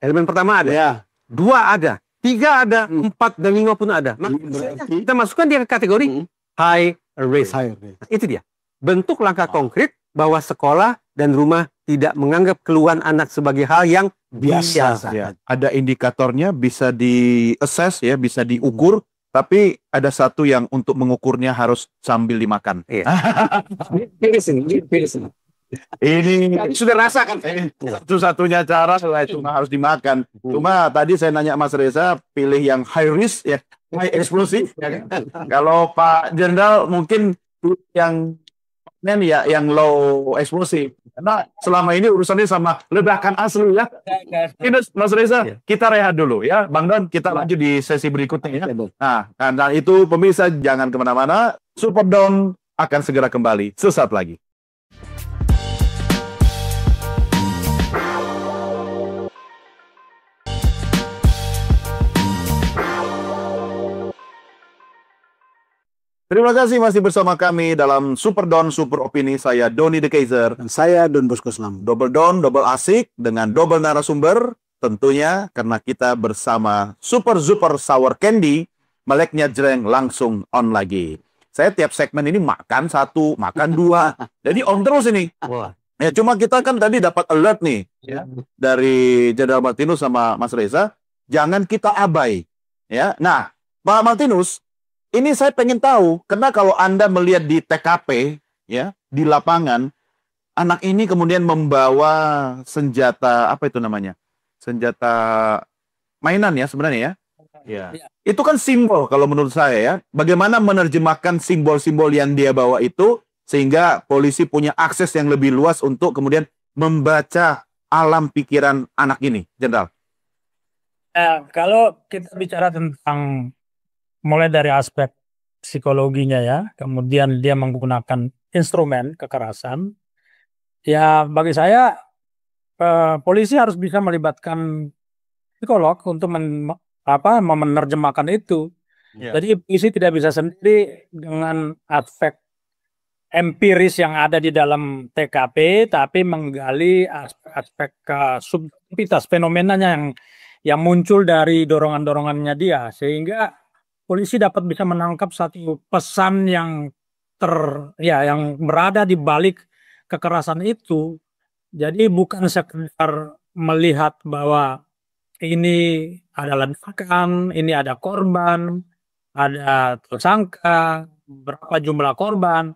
elemen pertama ada, 2 ada, 3 ada, 4 dan 5 pun ada. Maka kita masukkan dia ke kategori high risk. Nah, itu dia. Bentuk langkah konkret bahwa sekolah dan rumah tidak menganggap keluhan anak sebagai hal yang biasa. Ada indikatornya, bisa di-assess ya, bisa diukur, tapi ada satu yang untuk mengukurnya harus sambil dimakan. Ini sudah rasakan. Satu-satunya cara cuma harus dimakan. Cuma tadi saya nanya Mas Reza, pilih yang high risk ya, high explosive. Kalau Pak Jenderal mungkin yang yang low explosive. Karena selama ini urusannya sama ledakan asli ya. Ini Mas Reza, kita rehat dulu ya. Bang Don, kita lanjut di sesi berikutnya ya. Nah, karena itu pemirsa jangan kemana-mana. Super Don akan segera kembali sesaat lagi. Terima kasih masih bersama kami dalam Super Don Super Opini. Saya Doni The Kaiser. Dan saya Don Bosco Slam. Double Don, double asik dengan double narasumber. Tentunya karena kita bersama Super Sour Candy, meleknya jreng langsung on lagi. Saya tiap segmen ini makan 1, makan 2. Jadi on terus ini. Ya cuma kita kan tadi dapat alert nih dari Jenderal Martinus sama Mas Reza. Jangan kita abai. Ya, nah Pak Martinus, ini saya pengen tahu, karena kalau Anda melihat di TKP, ya, di lapangan, anak ini kemudian membawa senjata, apa itu namanya? Senjata mainan ya sebenarnya ya. Itu kan simbol kalau menurut saya ya. Bagaimana menerjemahkan simbol-simbol yang dia bawa itu, sehingga polisi punya akses yang lebih luas untuk kemudian membaca alam pikiran anak ini, Jenderal. Kalau kita bicara tentang mulai dari aspek psikologinya ya, kemudian dia menggunakan instrumen kekerasan, ya bagi saya polisi harus bisa melibatkan psikolog untuk menerjemahkan itu. Jadi polisi tidak bisa sendiri dengan aspek empiris yang ada di dalam TKP, tapi menggali aspek subjektivitas fenomenanya yang muncul dari dorongan-dorongannya dia, sehingga polisi dapat bisa menangkap satu pesan yang yang berada di balik kekerasan itu. Jadi bukan sekedar melihat bahwa ini ada ledakan, ini ada korban, ada tersangka, berapa jumlah korban,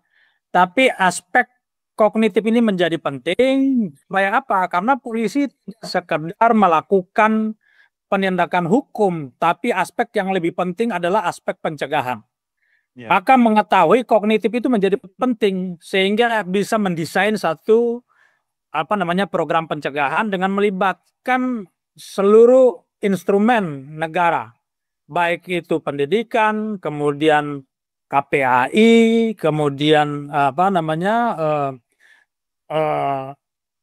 tapi aspek kognitif ini menjadi penting. Supaya apa? Karena polisi tidak sekedar melakukan penindakan hukum, tapi aspek yang lebih penting adalah aspek pencegahan. Ya. Maka mengetahui kognitif itu menjadi penting sehingga bisa mendesain satu program pencegahan dengan melibatkan seluruh instrumen negara, baik itu pendidikan, kemudian KPAI, kemudian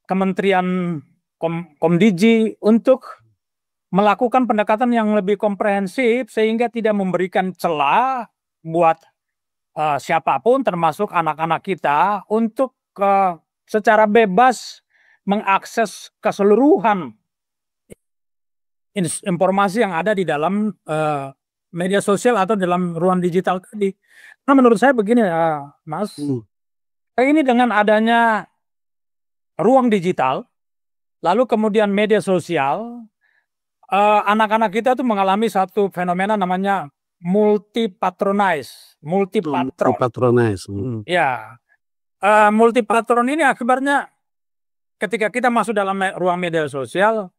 Kementerian Komdiji untuk melakukan pendekatan yang lebih komprehensif sehingga tidak memberikan celah buat siapapun termasuk anak-anak kita untuk secara bebas mengakses keseluruhan informasi yang ada di dalam media sosial atau dalam ruang digital tadi. Nah, menurut saya begini, Mas, ini dengan adanya ruang digital, lalu kemudian media sosial, anak-anak kita tuh mengalami satu fenomena namanya multipatron. Ya, multipatron ini akibatnya ketika kita masuk dalam ruang media sosial,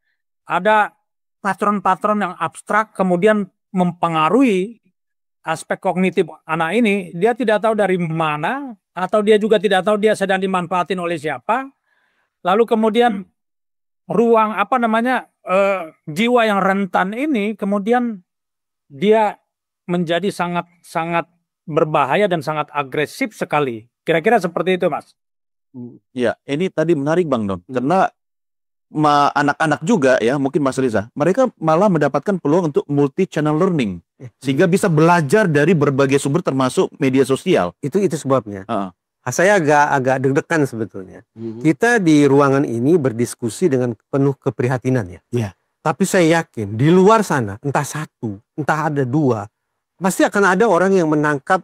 ada patron-patron yang abstrak kemudian mempengaruhi aspek kognitif anak ini. Dia tidak tahu dari mana, atau dia juga tidak tahu dia sedang dimanfaatin oleh siapa. Lalu kemudian ruang jiwa yang rentan ini kemudian dia menjadi sangat berbahaya dan sangat agresif sekali. Kira-kira seperti itu, Mas. Ya, ini tadi menarik Bang Don, karena anak-anak juga ya, mungkin Mas Riza, mereka malah mendapatkan peluang untuk multi-channel learning, sehingga bisa belajar dari berbagai sumber termasuk media sosial. Itu sebabnya. Saya agak deg-degan sebetulnya. Kita di ruangan ini berdiskusi dengan penuh keprihatinan ya. Iya. Tapi saya yakin di luar sana, entah satu, entah ada dua, pasti akan ada orang yang menangkap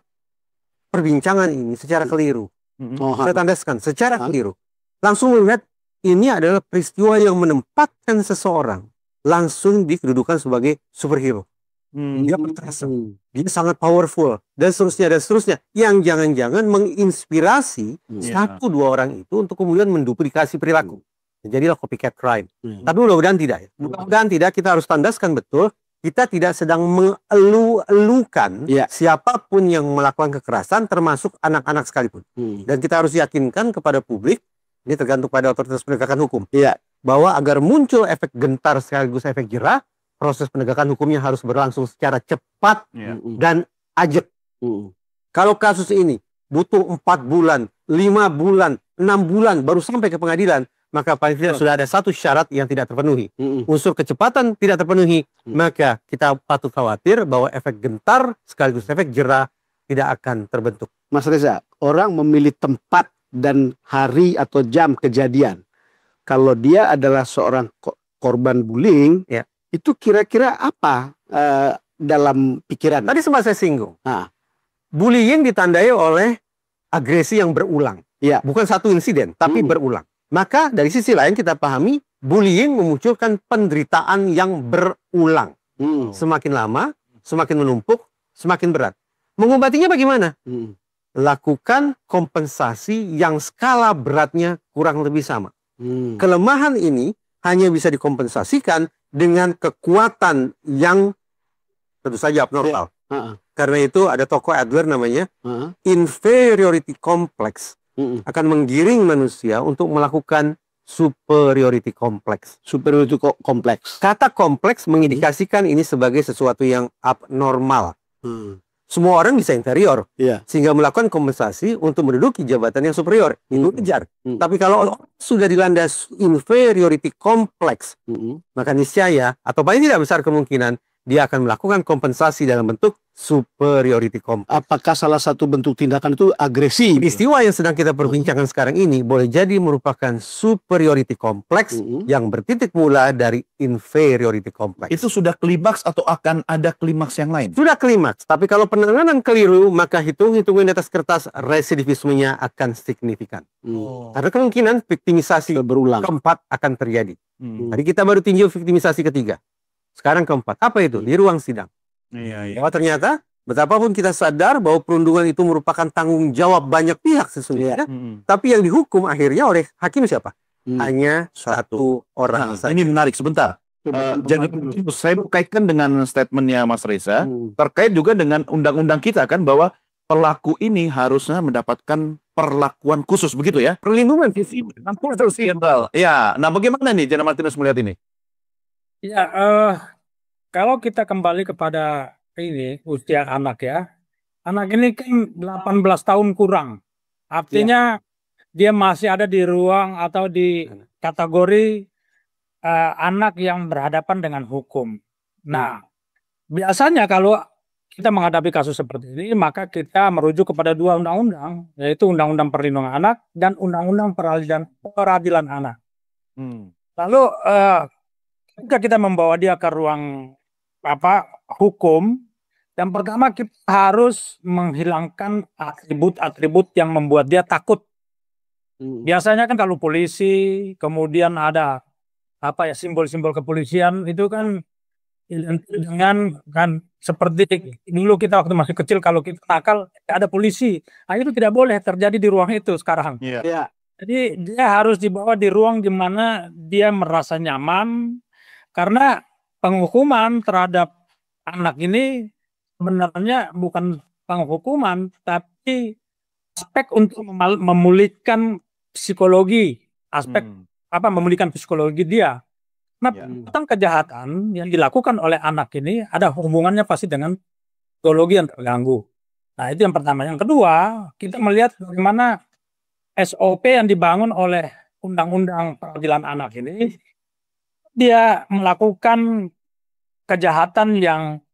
perbincangan ini secara keliru. Saya tandaskan, secara keliru. Langsung melihat ini adalah peristiwa yang menempatkan seseorang langsung di kedudukan sebagai superhero. Dia perkasa, dia sangat powerful, dan seterusnya, yang jangan-jangan menginspirasi satu dua orang itu untuk kemudian menduplikasi perilaku. Jadilah copycat crime. Tapi mudah-mudahan tidak ya. Mudah-mudahan tidak, kita harus tandaskan betul. Kita tidak sedang mengeluh-elukan siapapun yang melakukan kekerasan, termasuk anak-anak sekalipun. Dan kita harus yakinkan kepada publik, ini tergantung pada otoritas penegakan hukum, bahwa agar muncul efek gentar sekaligus efek jerah, proses penegakan hukumnya harus berlangsung secara cepat dan ajak. Kalau kasus ini butuh 4 bulan, 5 bulan, 6 bulan baru sampai ke pengadilan, maka paling tidak sudah ada satu syarat yang tidak terpenuhi. Unsur kecepatan tidak terpenuhi, maka kita patut khawatir bahwa efek gentar sekaligus efek jerah tidak akan terbentuk. Mas Reza, orang memilih tempat dan hari atau jam kejadian. Kalau dia adalah seorang korban bullying, itu kira-kira apa dalam pikiran? Tadi sempat saya singgung. Bullying ditandai oleh agresi yang berulang. Bukan satu insiden, tapi berulang. Maka dari sisi lain kita pahami bullying memunculkan penderitaan yang berulang. Semakin lama, semakin menumpuk, semakin berat. Mengobatinya bagaimana? Lakukan kompensasi yang skala beratnya kurang lebih sama. Kelemahan ini hanya bisa dikompensasikan dengan kekuatan yang tentu saja abnormal. Karena itu ada tokoh Adler namanya inferiority complex. Akan menggiring manusia untuk melakukan superiority complex. Superiority complex. Kata kompleks mengindikasikan ini sebagai sesuatu yang abnormal. Semua orang bisa inferior, sehingga melakukan kompensasi untuk menduduki jabatan yang superior. Itu kejar. Tapi kalau sudah dilanda inferiority complex, maka niscaya, atau paling tidak besar kemungkinan, dia akan melakukan kompensasi dalam bentuk superiority complex. Apakah salah satu bentuk tindakan itu agresi? Peristiwa yang sedang kita perbincangkan sekarang ini boleh jadi merupakan superiority complex yang bertitik mula dari inferiority complex. Itu sudah klimaks atau akan ada klimaks yang lain? Sudah klimaks, tapi kalau penanganan keliru, maka hitung-hitungan di atas kertas residivismenya akan signifikan. Karena kemungkinan viktimisasi berulang keempat akan terjadi. Tadi kita baru tinjau viktimisasi ketiga. Sekarang keempat, apa itu? Di ruang sidang. Bahwa ternyata betapapun kita sadar bahwa perundungan itu merupakan tanggung jawab banyak pihak sesungguhnya, tapi yang dihukum akhirnya oleh hakim siapa? Hanya satu orang. Ini menarik sebentar. Jadi saya mau kaitkan dengan statementnya Mas Reza, Hmm. terkait juga dengan undang-undang kita kan, bahwa pelaku ini harusnya mendapatkan perlakuan khusus, begitu ya? Perlindungan visible dan sosial. Ya, nah bagaimana nih Jenderal Martinus melihat ini? Ya, kalau kita kembali kepada ini usia anak ya, anak ini kan 18 tahun kurang. Artinya dia masih ada di ruang atau di kategori anak yang berhadapan dengan hukum. Nah, biasanya kalau kita menghadapi kasus seperti ini, maka kita merujuk kepada dua undang-undang, yaitu Undang-Undang Perlindungan Anak dan Undang-Undang Peradilan Anak. Lalu ketika kita membawa dia ke ruang hukum, yang pertama kita harus menghilangkan atribut-atribut yang membuat dia takut. Biasanya kan kalau polisi, kemudian ada simbol-simbol kepolisian itu kan identik dengan kan seperti dulu kita waktu masih kecil kalau kita nakal ada polisi. Nah, itu tidak boleh terjadi di ruang itu sekarang. Ya. Jadi dia harus dibawa di ruang di mana dia merasa nyaman, karena penghukuman terhadap anak ini sebenarnya bukan penghukuman, tapi aspek untuk memulihkan psikologi, aspek memulihkan psikologi dia. Nah, tentang kejahatan yang dilakukan oleh anak ini ada hubungannya pasti dengan psikologi yang terganggu. Nah, itu yang pertama. Yang kedua, kita melihat bagaimana SOP yang dibangun oleh Undang-Undang Peradilan Anak ini, dia melakukan kejahatan yang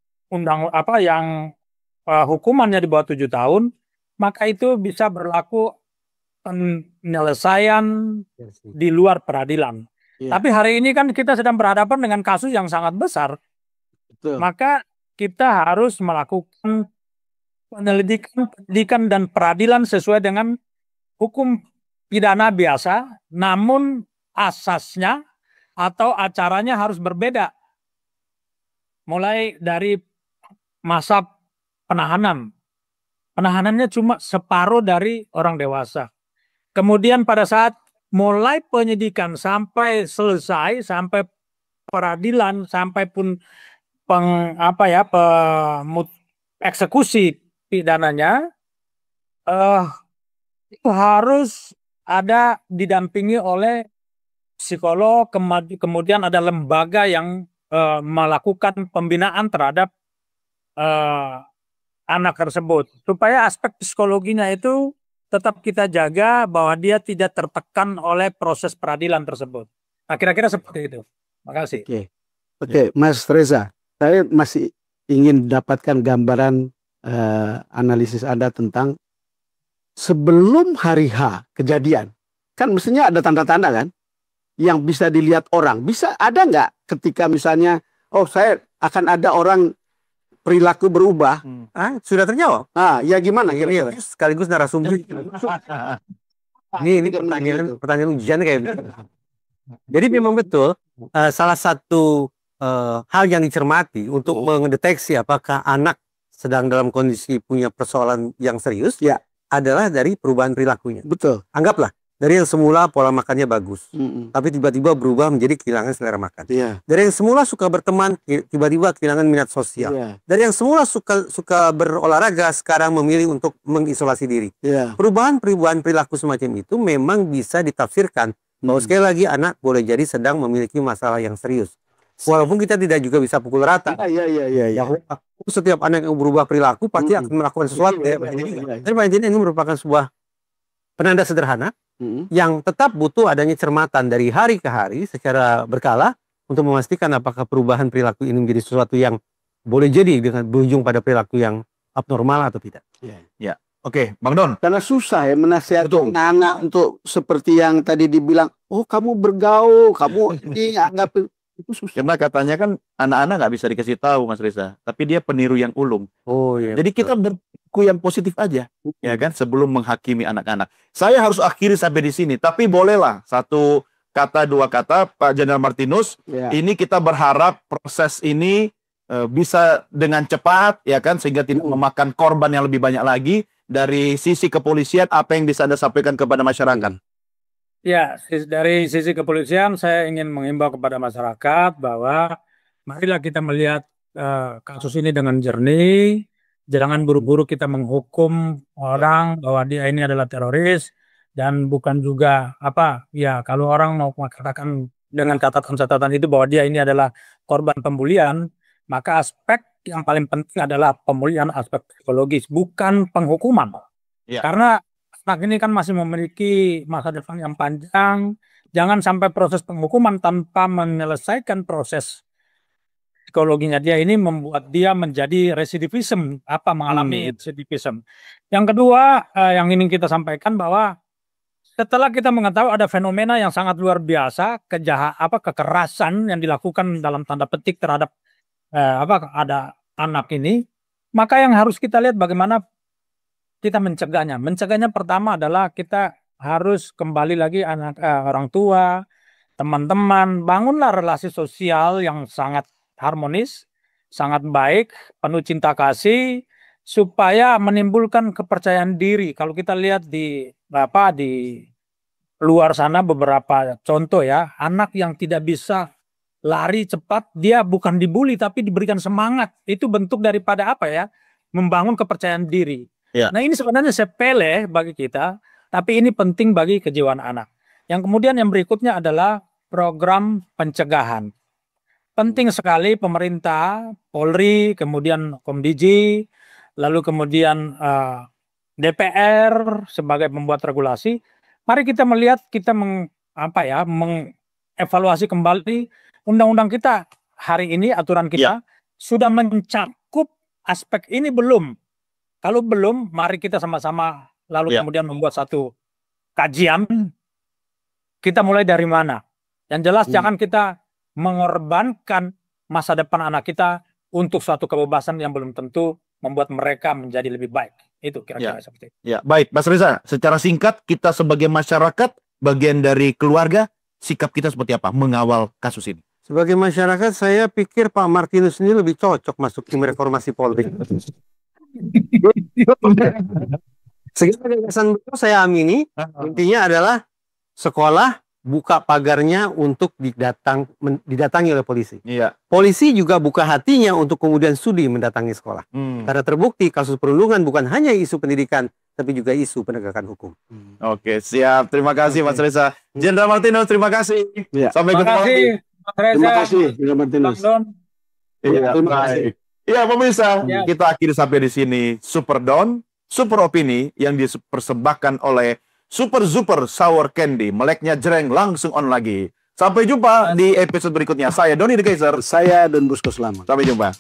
hukumannya di bawah 7 tahun, maka itu bisa berlaku penyelesaian di luar peradilan. Tapi hari ini kan kita sedang berhadapan dengan kasus yang sangat besar. Betul. Maka kita harus melakukan penyelidikan dan peradilan sesuai dengan hukum pidana biasa, namun asasnya atau acaranya harus berbeda. Mulai dari masa penahanan. Penahanannya cuma separuh dari orang dewasa. Kemudian pada saat mulai penyidikan sampai selesai, sampai peradilan, sampai pun eksekusi pidananya, itu harus ada didampingi oleh psikolog, kemudian ada lembaga yang melakukan pembinaan terhadap anak tersebut, supaya aspek psikologinya itu tetap kita jaga bahwa dia tidak tertekan oleh proses peradilan tersebut. Nah, kira-kira seperti itu. Makasih. Oke, Mas Reza, saya masih ingin dapatkan gambaran analisis Anda tentang sebelum hari H kejadian. Kan mestinya ada tanda-tanda kan yang bisa dilihat orang. Bisa ada nggak ketika misalnya, oh saya akan ada orang perilaku berubah. Sudah terjawab. Ya gimana kira-kira? Sekaligus narasumber. Ini pertanyaan ujian kayak gitu. Jadi memang betul salah satu hal yang dicermati untuk mendeteksi apakah anak sedang dalam kondisi punya persoalan yang serius adalah dari perubahan perilakunya. Betul. Anggaplah dari yang semula pola makannya bagus, tapi tiba-tiba berubah menjadi kehilangan selera makan. Dari yang semula suka berteman, tiba-tiba kehilangan minat sosial. Dari yang semula suka berolahraga, sekarang memilih untuk mengisolasi diri. Perubahan perilaku semacam itu memang bisa ditafsirkan bahwa sekali lagi anak boleh jadi sedang memiliki masalah yang serius. Walaupun kita tidak juga bisa pukul rata. Setiap anak yang berubah perilaku pasti akan melakukan sesuatu. Tapi ini merupakan sebuah penanda sederhana yang tetap butuh adanya cermatan dari hari ke hari secara berkala untuk memastikan apakah perubahan perilaku ini menjadi sesuatu yang boleh jadi dengan berujung pada perilaku yang abnormal atau tidak. Oke, Bang Don. Karena susah ya menasihati anak untuk seperti yang tadi dibilang, oh kamu bergaul, kamu ini anggap itu susah. Karena katanya kan anak-anak nggak bisa dikasih tahu, Mas Reza, tapi dia peniru yang ulung. Jadi kita berlaku yang positif aja, ya kan, sebelum menghakimi anak-anak. Saya harus akhiri sampai di sini, tapi bolehlah satu kata dua kata, Pak Jenderal Martinus. Ini kita berharap proses ini bisa dengan cepat, ya kan, sehingga tidak memakan korban yang lebih banyak lagi. Dari sisi kepolisian, apa yang bisa Anda sampaikan kepada masyarakat? Ya, dari sisi kepolisian saya ingin mengimbau kepada masyarakat bahwa marilah kita melihat kasus ini dengan jernih. Jangan buru-buru kita menghukum orang bahwa dia ini adalah teroris dan bukan juga ya kalau orang mau mengatakan dengan catatan-catatan itu bahwa dia ini adalah korban pembulian, maka aspek yang paling penting adalah pemulihan aspek psikologis, bukan penghukuman. Ya. Karena anak ini kan masih memiliki masa depan yang panjang. Jangan sampai proses penghukuman tanpa menyelesaikan proses psikologinya dia ini membuat dia menjadi residivism, mengalami residivism. Yang kedua, yang ingin kita sampaikan bahwa setelah kita mengetahui ada fenomena yang sangat luar biasa, kekerasan yang dilakukan dalam tanda petik terhadap ada anak ini, maka yang harus kita lihat bagaimana kita mencegahnya. Mencegahnya pertama adalah kita harus kembali lagi orang tua, teman-teman, bangunlah relasi sosial yang sangat harmonis, sangat baik, penuh cinta kasih, supaya menimbulkan kepercayaan diri. Kalau kita lihat di luar sana beberapa contoh ya, anak yang tidak bisa lari cepat, dia bukan dibully tapi diberikan semangat. Itu bentuk daripada membangun kepercayaan diri. Ya. Nah ini sebenarnya sepele bagi kita, tapi ini penting bagi kejiwaan anak. Yang kemudian yang berikutnya adalah program pencegahan. Penting sekali pemerintah, Polri, kemudian Komdiji, lalu kemudian DPR sebagai pembuat regulasi. Mari kita melihat, kita mengevaluasi kembali undang-undang kita hari ini, aturan kita sudah mencakup aspek ini belum? Kalau belum, mari kita sama-sama lalu kemudian membuat satu kajian. Kita mulai dari mana? Yang jelas jangan kita mengorbankan masa depan anak kita untuk suatu kebebasan yang belum tentu membuat mereka menjadi lebih baik. Itu kira-kira seperti itu. Ya, baik, Mas Reza. Secara singkat, kita sebagai masyarakat, bagian dari keluarga, sikap kita seperti apa mengawal kasus ini? Sebagai masyarakat, saya pikir Pak Martinus ini lebih cocok masuk tim reformasi Polri. Segala gagasan beliau saya amini, intinya adalah sekolah buka pagarnya untuk didatangi oleh polisi. Iya. Polisi juga buka hatinya untuk kemudian sudi mendatangi sekolah. Karena terbukti kasus perundungan bukan hanya isu pendidikan, tapi juga isu penegakan hukum. Oke, siap. Terima kasih Mas Reza. Jenderal Martinus, terima kasih. Ya. Sampai ketemu lagi. Terima kasih, Jenderal Martinus. Iya, baik. Iya, pemirsa, kita akhiri sampai di sini Super Don, Super Opini yang dipersembahkan oleh Super Sour Candy, meleknya jreng langsung on lagi. Sampai jumpa di episode berikutnya. Saya Doni The Kaiser. Saya Don Bosco Slamet. Sampai jumpa.